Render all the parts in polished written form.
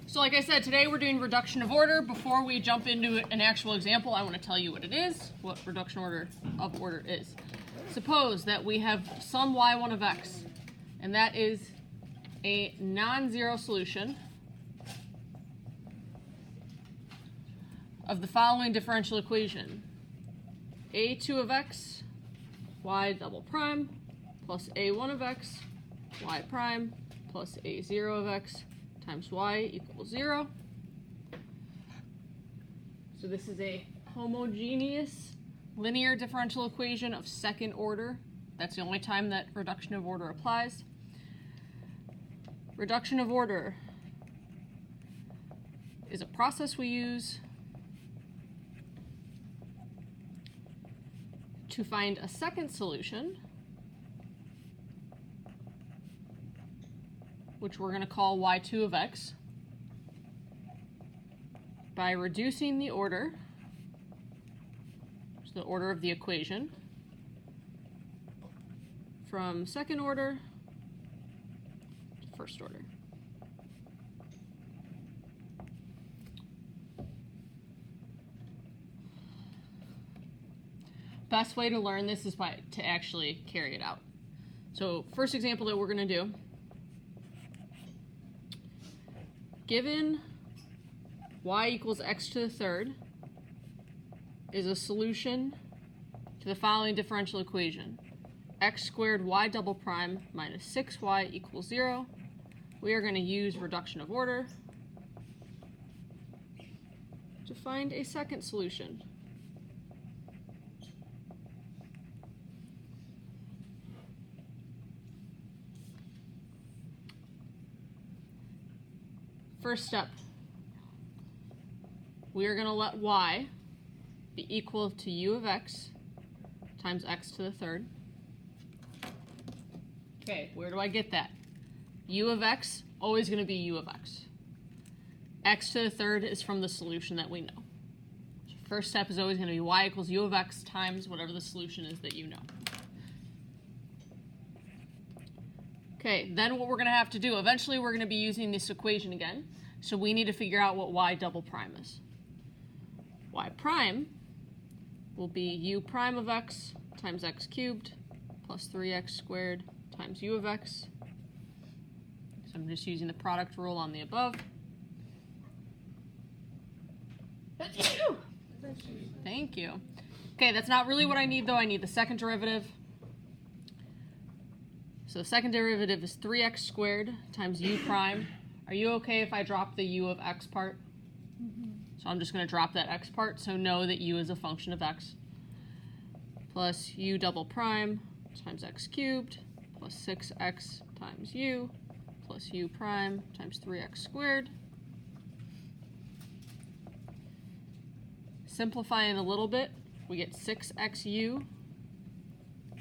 So like I said, today we're doing reduction of order. Before we jump into an actual example, I want to tell you what it is, what reduction of order is. Suppose that we have some y1 of x, and that is a non-zero solution of the following differential equation. a2 of x, y double prime, plus a1 of x, y prime, plus a0 of x, times y equals 0. So this is a homogeneous linear differential equation of second order. That's the only time that reduction of order applies. Reduction of order is a process we use to find a second solution, which we're going to call y2 of x, by reducing the order, so the order of the equation, from second order to first order. Best way to learn this is to actually carry it out. So first example that we're going to do, given y equals x to the third is a solution to the following differential equation. X squared y double prime minus 6y equals 0. We are going to use reduction of order to find a second solution. First step, we are going to let y be equal to u of x times x to the third. Okay, where do I get that? U of x, always going to be u of x. X to the third is from the solution that we know. So first step is always going to be y equals u of x times whatever the solution is that you know. Okay, then what we're going to have to do, eventually we're going to be using this equation again, so we need to figure out what y double prime is. Y prime will be u prime of x times x cubed plus 3x squared times u of x. So I'm just using the product rule on the above. Thank you. Okay, that's not really what I need though. I need the second derivative. So the second derivative is 3x squared times u prime. Are you okay if I drop the u of x part? Mm-hmm. So I'm just going to drop that x part, so know that u is a function of x. Plus u double prime times x cubed plus 6x times u plus u prime times 3x squared. Simplifying a little bit, we get 6xu.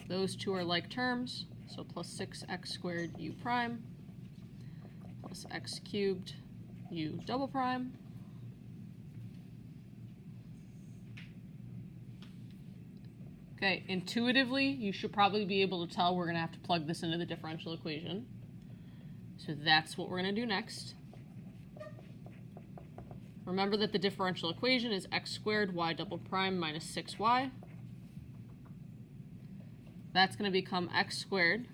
Those two are like terms. So plus 6x squared u prime plus x cubed u double prime. Okay, intuitively, you should probably be able to tell we're going to have to plug this into the differential equation. So that's what we're going to do next. Remember that the differential equation is x squared y double prime minus 6y. That's going to become x squared.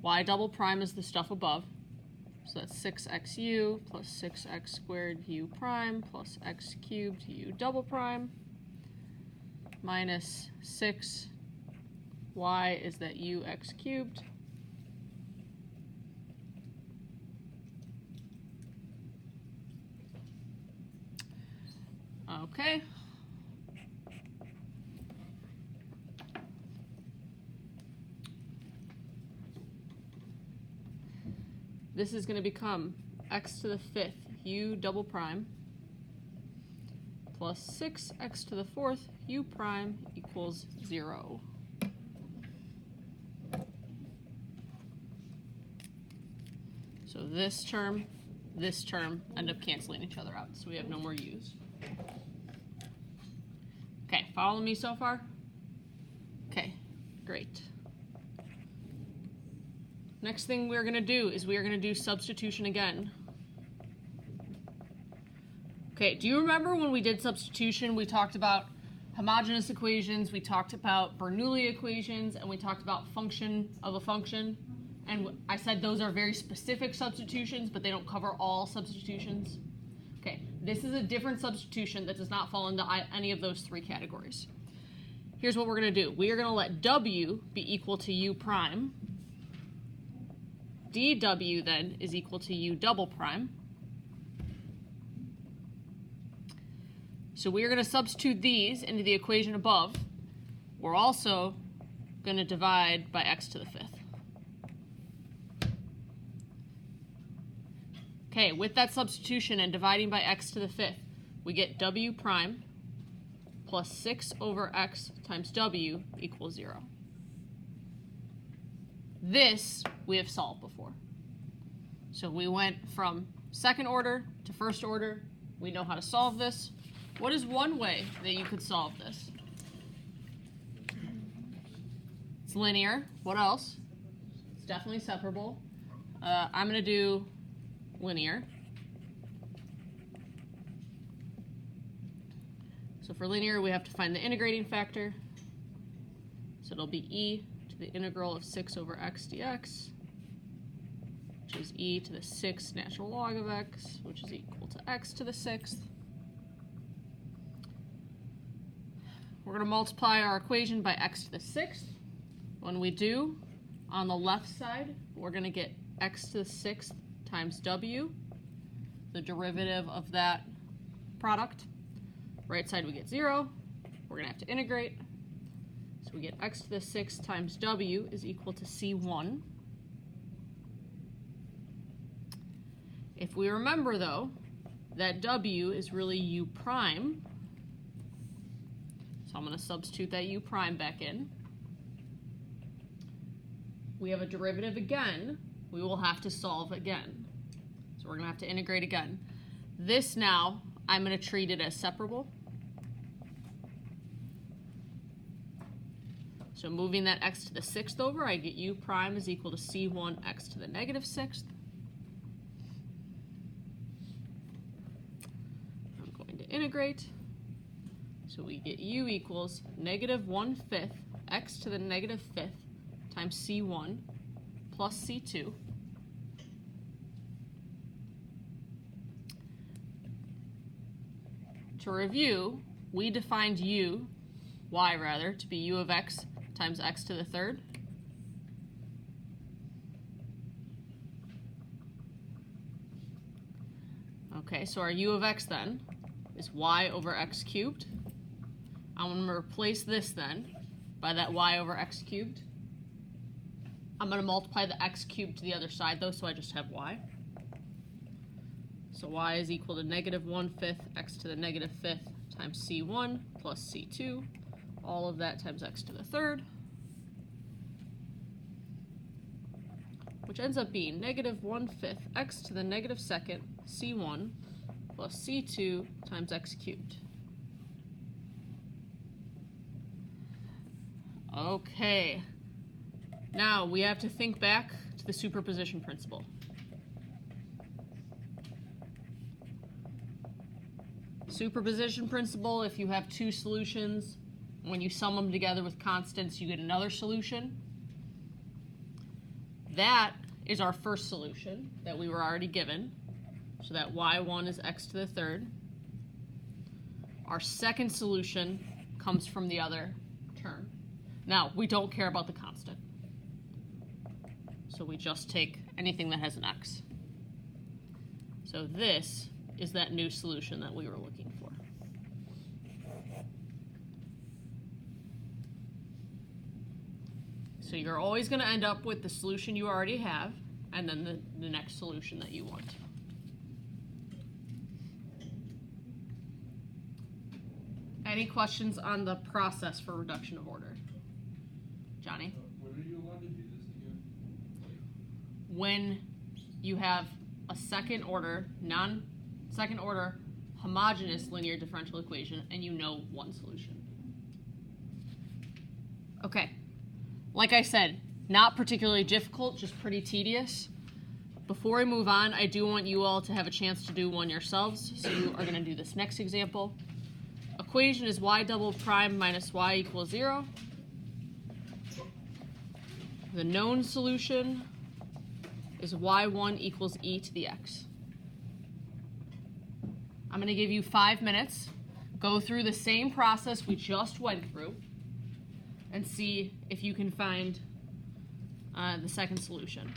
Y double prime is the stuff above. So that's 6xu plus 6x squared u prime plus x cubed u double prime minus 6y is that ux cubed. Okay. This is going to become x to the fifth u double prime plus 6x to the fourth u prime equals 0. So this term end up canceling each other out, so we have no more u's. Okay, follow me so far? Okay, great. Next thing we're going to do is we are going to do substitution again. Okay, do you remember when we did substitution, we talked about homogeneous equations, we talked about Bernoulli equations, and we talked about function of a function? And I said those are very specific substitutions, but they don't cover all substitutions. Okay, this is a different substitution that does not fall into any of those three categories. Here's what we're going to do. We are going to let W be equal to U prime. dW then is equal to U double prime. So we are going to substitute these into the equation above. We're also going to divide by x to the fifth. Okay, with that substitution and dividing by x to the fifth, we get W prime plus 6 over x times W equals 0. This we have solved before. So we went from second order to first order. We know how to solve this. What is one way that you could solve this? It's linear. What else? It's definitely separable. I'm going to do linear. So for linear, we have to find the integrating factor. So it'll be e to the integral of 6 over x dx, which is e to the 6th natural log of x, which is equal to x to the 6th. We're going to multiply our equation by x to the 6th. When we do, on the left side, we're going to get x to the 6th times w, the derivative of that product. Right side we get 0. We're going to have to integrate. So we get x to the 6th times w is equal to c1. If we remember, though, that w is really u prime, so I'm going to substitute that u prime back in. We have a derivative again. We will have to solve again. So we're going to have to integrate again. This now, I'm going to treat it as separable. So moving that x to the 6th over, I get u prime is equal to c1 x to the negative 6th. I'm going to integrate. So we get u equals negative 1/5 x to the negative 5th times c1 plus c2. To review, we defined y rather, to be u of x times x to the 3rd. Okay, so our u of x then is y over x cubed. I'm going to replace this then by that y over x cubed. I'm going to multiply the x cubed to the other side though, so I just have y. So y is equal to negative 1/5 x to the negative 5th times c1 plus c2, all of that times x to the 3rd, which ends up being negative 1/5 x to the negative 2nd c1 plus c2 times x cubed. Okay, now we have to think back to the superposition principle. Superposition principle, if you have two solutions, when you sum them together with constants, you get another solution. That is our first solution that we were already given. So that y1 is x to the 3rd. Our second solution comes from the other term. Now, we don't care about the constant. So we just take anything that has an x. So this is that new solution that we were looking for. So you're always going to end up with the solution you already have, and then the next solution that you want. Any questions on the process for reduction of order? Johnny? When are you allowed to do this again? When you have a second order homogeneous linear differential equation and you know one solution. Okay, like I said, not particularly difficult, just pretty tedious. before I move on, I do want you all to have a chance to do one yourselves. So you are going to do this next example. Equation is y double prime minus y equals 0. The known solution is y1 equals e to the x. I'm going to give you 5 minutes. Go through the same process we just went through and see if you can find the second solution.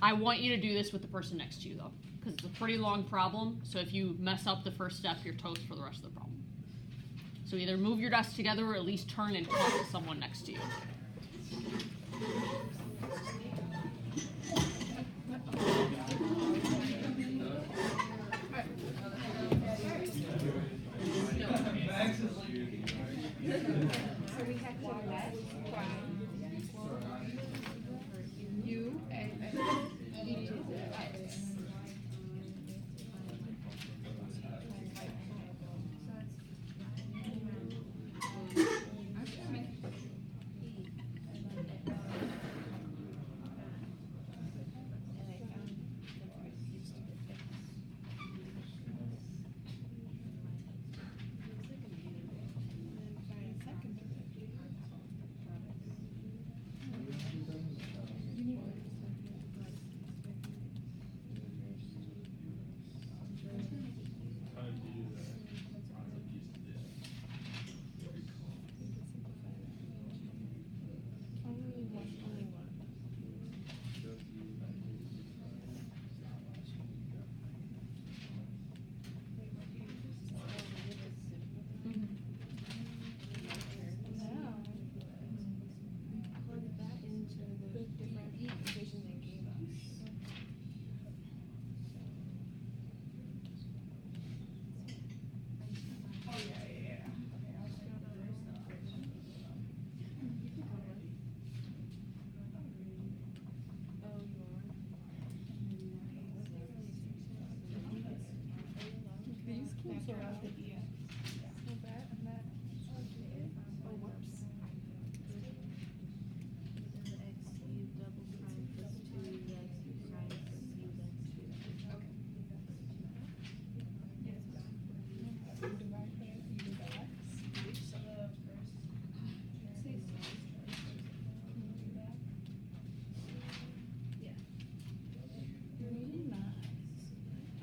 I want you to do this with the person next to you, though, because it's a pretty long problem. So if you mess up the first step, you're toast for the rest of the problem. So either move your desk together or at least turn and talk to someone next to you. So we have to let u and e to the x. These cancel out the e. So that and that. Oh, whoops.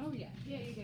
Oh yeah, yeah.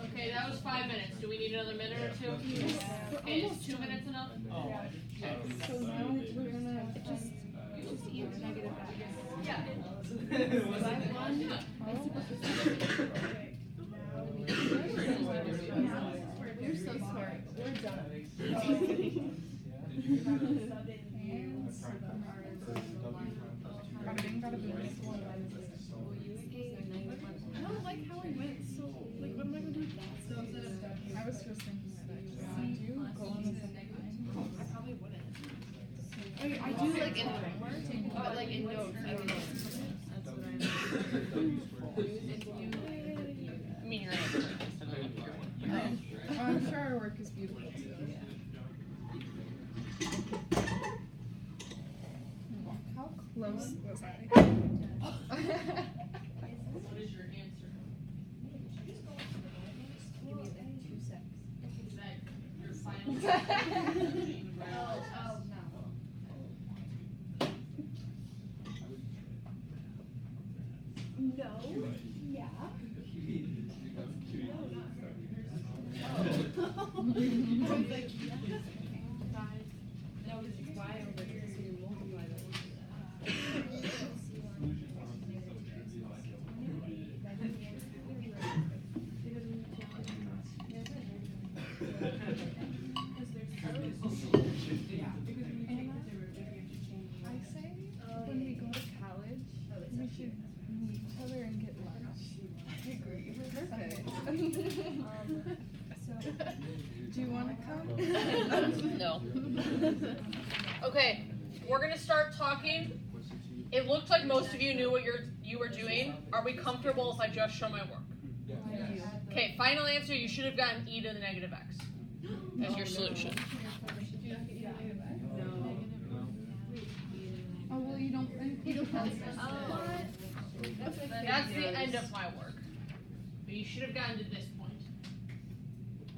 Okay, that was 5 minutes. Do we need another minute or two? Okay, is 2 minutes enough? So now we're gonna just eat negative x. Yeah. You're so smart. We're done. Bada bing, bada boom. I don't like how I went so, like, what am I gonna do with that? So I was just thinking that I probably wouldn't. I do like in homework, but like in notes, I would. I mean, you're gonna I'm sure our work is beautiful too. How close was I? What is your answer? Is that your final No. Yeah. I say when we go to college, we should meet each other and get lunch. I agree. Perfect. Do you want to come? No. Okay, we're gonna start talking. It looked like most of you knew what you were doing. Are we comfortable if I just show my work? Okay, final answer, you should have gotten e to the negative x as your solution. Oh, well, you don't think? That's the end of my work. But you should have gotten to this point.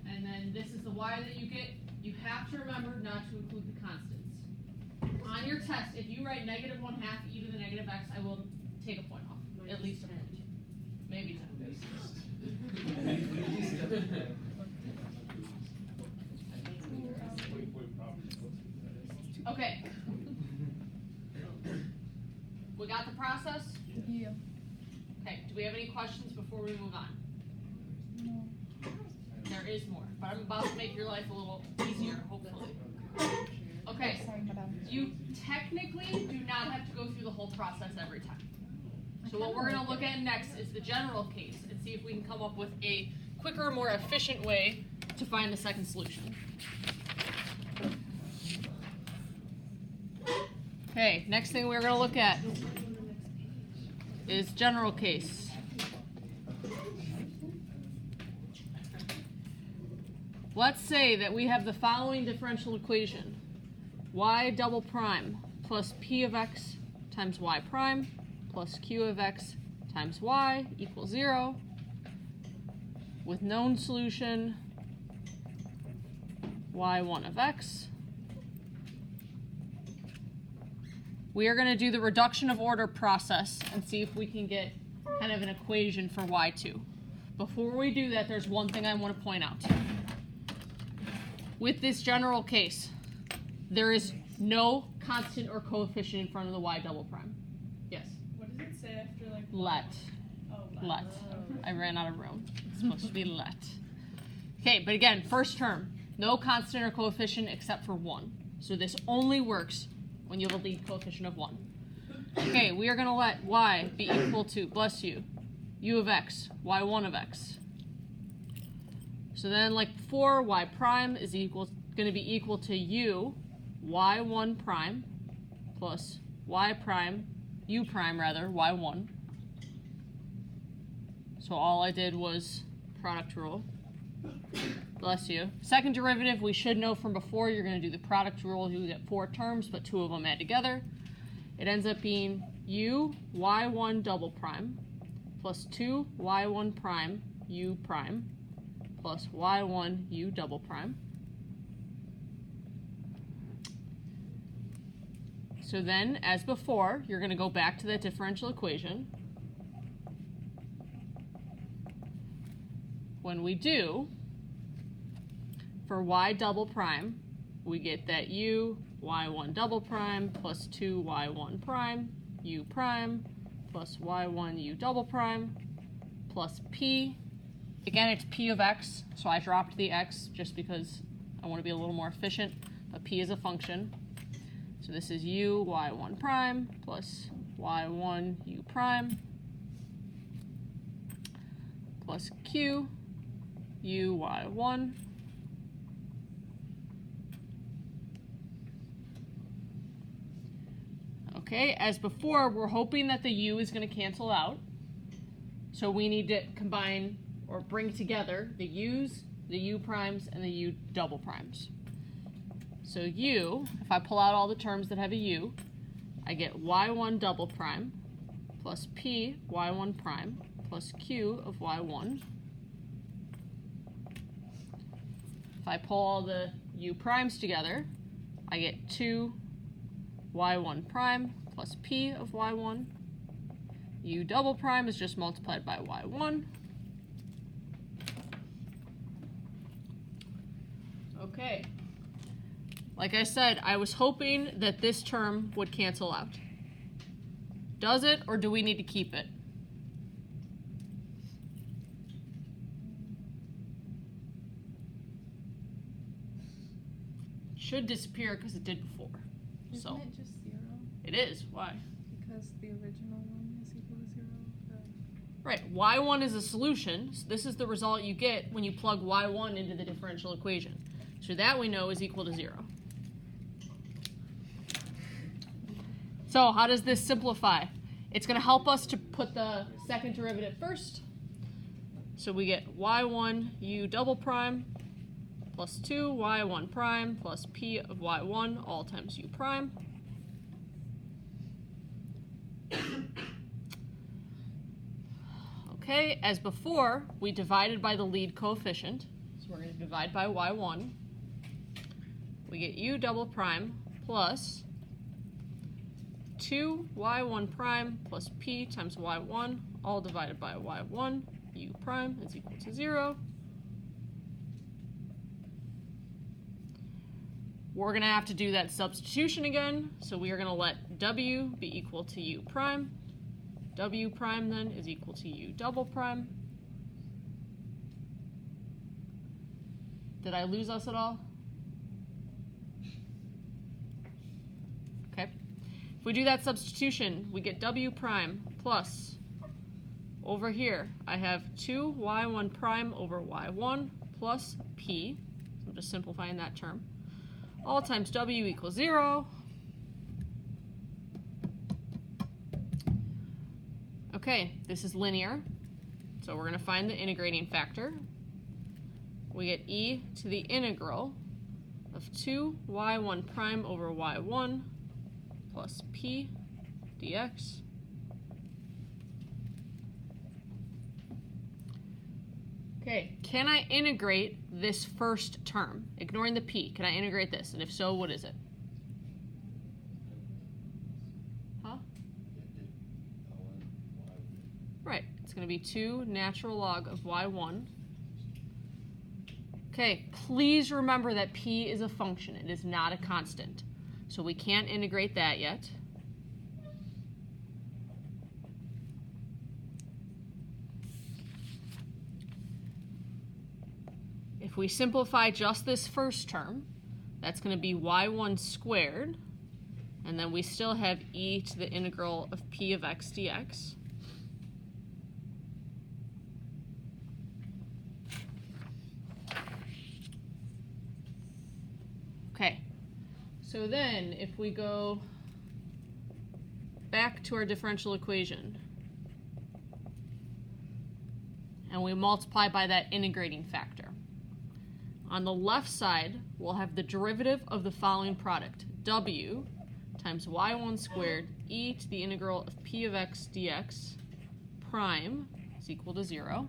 And then this is the y that you get. You have to remember not to include the constants. On your test, if you write -1/2 e to the negative x, I will take a point off. At least a point. Maybe 10. Okay. We got the process? Yeah. Okay, do we have any questions before we move on? No. There is more, but I'm about to make your life a little easier, hopefully. Okay, you technically do not have to go through the whole process every time. So what we're going to look at next is the general case and see if we can come up with a quicker, more efficient way to find the second solution. Okay, next thing we're going to look at is general case. Let's say that we have the following differential equation. Y double prime plus p of x times y prime plus q of x times y equals 0 with known solution y1 of x. We are going to do the reduction of order process and see if we can get kind of an equation for y2. Before we do that, there's one thing I want to point out. With this general case, there is no constant or coefficient in front of the y double prime. Yes? What does it say after like? Let. Oh, Let. I ran out of room. It's supposed to be let. Okay, but again, first term, no constant or coefficient except for 1. So this only works when you have a lead coefficient of 1. Okay, we are going to let y be equal to, bless you, u of x, y1 of x. So then, like before, y prime is going to be equal to u, y1 prime, plus y prime, u prime rather, y1. So all I did was product rule. Bless you. Second derivative, we should know from before, you're going to do the product rule. You get 4 terms, but 2 of them add together. It ends up being u y1 double prime plus 2 y1 prime u prime plus y1 u double prime. So then, as before, you're going to go back to that differential equation. when we do, for y double prime, we get that u y1 double prime plus 2y1 prime u prime plus y1 u double prime plus p. Again, it's p of x, so I dropped the x just because I want to be a little more efficient, but p is a function. So this is u y1 prime plus y1 u prime plus q u y1 Okay, as before, we're hoping that the u is going to cancel out. So we need to combine or bring together the u's, the u primes, and the u double primes. So u, if I pull out all the terms that have a u, I get y1 double prime plus p y1 prime plus q of y1. If I pull all the u primes together, I get 2 y1 prime plus p of y1. U double prime is just multiplied by y1. Okay. Like I said, I was hoping that this term would cancel out. Does it, or do we need to keep it? It should disappear because it did before. Isn't it just 0? It is. Why? Because the original one is equal to 0. Right. y1 is a solution. So this is the result you get when you plug y1 into the differential equation. So that we know is equal to 0. So how does this simplify? It's going to help us to put the second derivative first. So we get y1 u double prime plus 2 y1 prime plus p of y1 all times u prime. Okay, as before, we divided by the lead coefficient. So we're going to divide by y1. We get u double prime plus 2 y1 prime plus p times y1 all divided by y1. U prime is equal to 0. We're going to have to do that substitution again, so we are going to let w be equal to u prime. W prime then is equal to u double prime. Did I lose us at all? Okay. If we do that substitution, we get w prime plus, over here, I have 2 y1 prime over y1 plus p. So I'm just simplifying that term. All times w equals 0. Okay, this is linear, so we're going to find the integrating factor. We get e to the integral of 2 y1 prime over y1 plus p dx. Okay, can I integrate this first term? Ignoring the p, can I integrate this? And if so, what is it? Huh? Right, it's going to be 2 natural log of y1. Okay, please remember that p is a function. It is not a constant. So we can't integrate that yet. If we simplify just this first term, that's going to be y1 squared, and then we still have e to the integral of p of x dx. Okay, so then if we go back to our differential equation, and we multiply by that integrating factor. On the left side, we'll have the derivative of the following product, w times y1 squared e to the integral of p of x dx prime is equal to 0.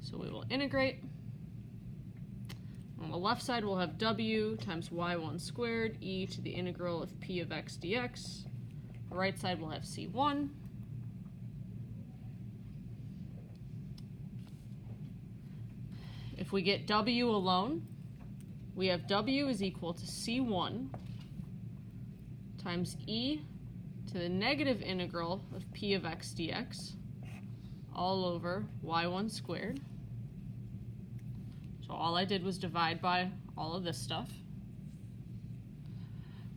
So we will integrate. On the left side, we'll have w times y1 squared e to the integral of p of x dx. The right side will have c1. we get w alone, we have w is equal to c1 times e to the negative integral of p of x dx all over y1 squared. So all I did was divide by all of this stuff.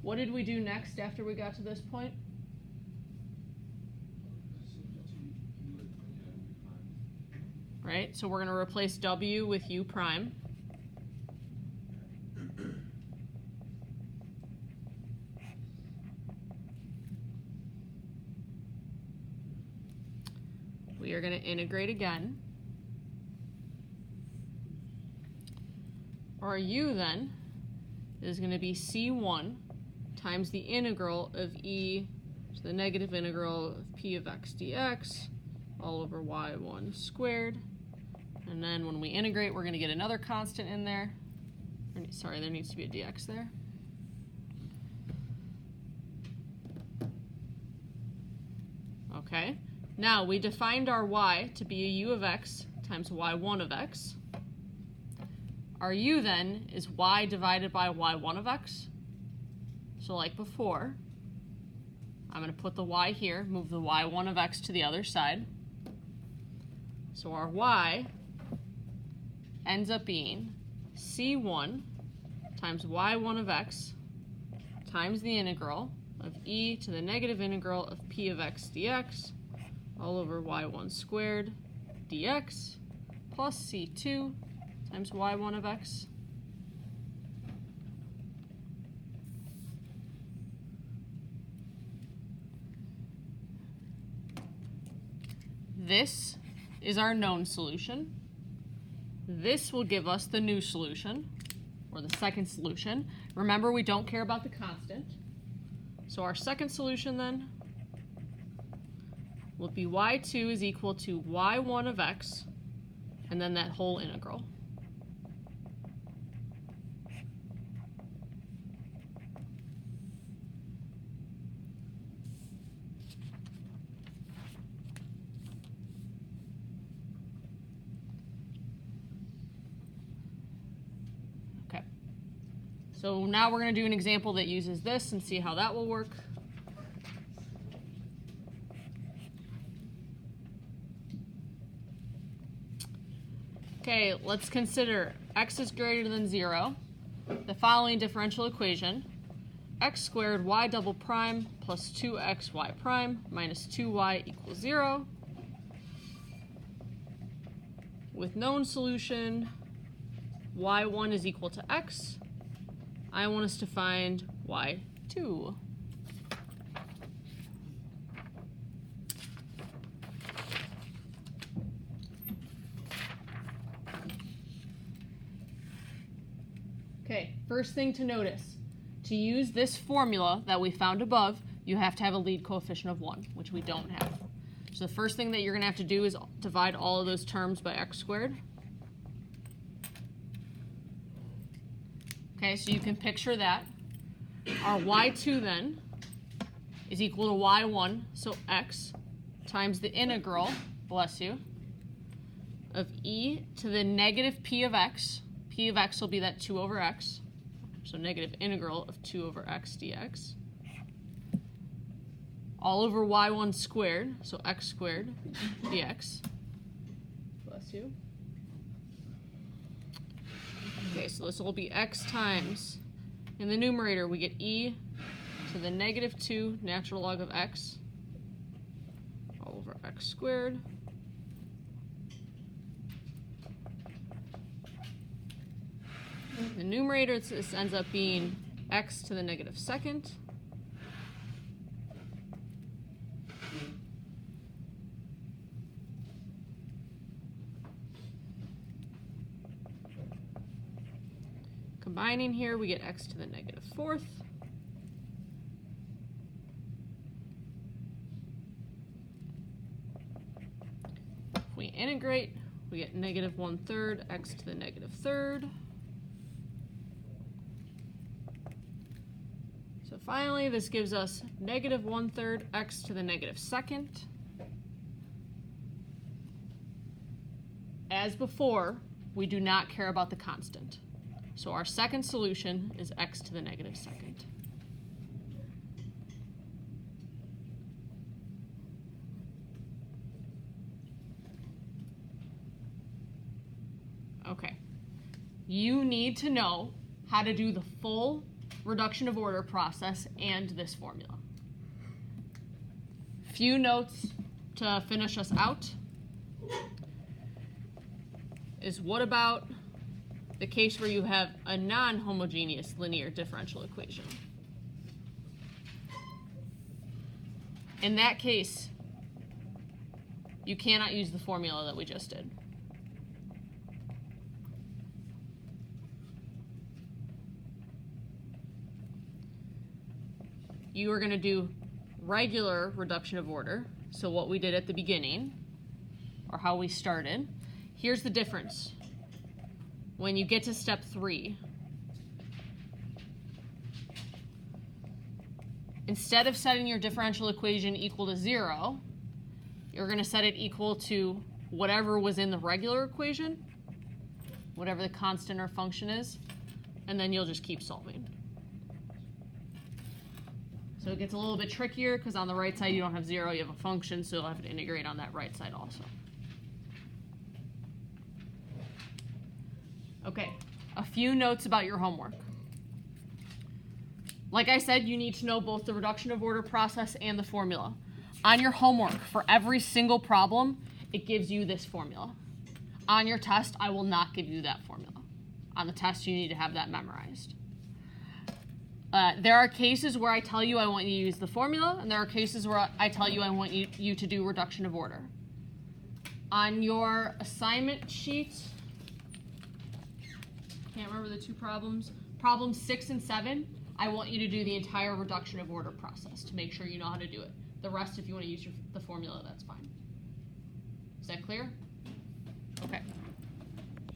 What did we do next after we got to this point? Right, so we're going to replace w with u prime. We are going to integrate again. Our u then is going to be c1 times the integral of e to the negative integral of p of x dx all over y1 squared. And then when we integrate, we're going to get another constant in there. Sorry, there needs to be a dx there. Okay, now we defined our y to be a u of x times y1 of x. Our u then is y divided by y1 of x. So like before, I'm going to put the y here, move the y1 of x to the other side. So our y ends up being c1 times y1 of x times the integral of e to the negative integral of p of x dx all over y1 squared dx plus c2 times y1 of x. This is our known solution. This will give us the new solution, or the second solution. Remember, we don't care about the constant. So our second solution then will be y2 is equal to y1 of x, and then that whole integral. So now we're going to do an example that uses this and see how that will work. Okay, let's consider x is greater than 0, the following differential equation: x squared y double prime plus 2xy prime minus 2y equals 0. With known solution, y1 is equal to x. I want us to find y2. Okay, first thing to notice, to use this formula that we found above, you have to have a lead coefficient of 1, which we don't have. So the first thing that you're going to have to do is divide all of those terms by x squared. Okay, so you can picture that. Our y2 then is equal to y1, so x, times the integral, bless you, of e to the negative p of x. P of x will be that 2 over x, so negative integral of 2 over x dx, all over y1 squared, so x squared dx, bless you. Okay, so this will be x times, in the numerator we get e to the negative 2 natural log of x all over x squared. The numerator, this ends up being x to the negative 2nd. Combining here, we get x to the negative 4th. If we integrate, we get negative 1/3 x to the negative 3rd. So finally, this gives us negative 1/3 x to the negative 2nd. As before, We do not care about the constant. So our second solution is x to the negative second. Okay. You need to know how to do the full reduction of order process and this formula. Few notes to finish us out is, what about the case where you have a non-homogeneous linear differential equation? In that case, you cannot use the formula that we just did. You are going to do regular reduction of order, so what we did at the beginning, or how we started. Here's the difference. When you get to step 3, instead of setting your differential equation equal to 0, you're going to set it equal to whatever was in the regular equation, whatever the constant or function is, and then you'll just keep solving. So it gets a little bit trickier because on the right side you don't have 0, you have a function, so you'll have to integrate on that right side also. Okay, a few notes about your homework. Like I said, you need to know both the reduction of order process and the formula. On your homework, for every single problem, it gives you this formula. On your test, I will not give you that formula. On the test, you need to have that memorized. There are cases where I tell you I want you to use the formula, and there are cases where I tell you I want you to do reduction of order. On your assignment sheet, can't remember the two problems, problems 6 and 7, I want you to do the entire reduction of order process to make sure you know how to do it. The rest, if you want to use the formula, that's fine. Is that clear? Okay.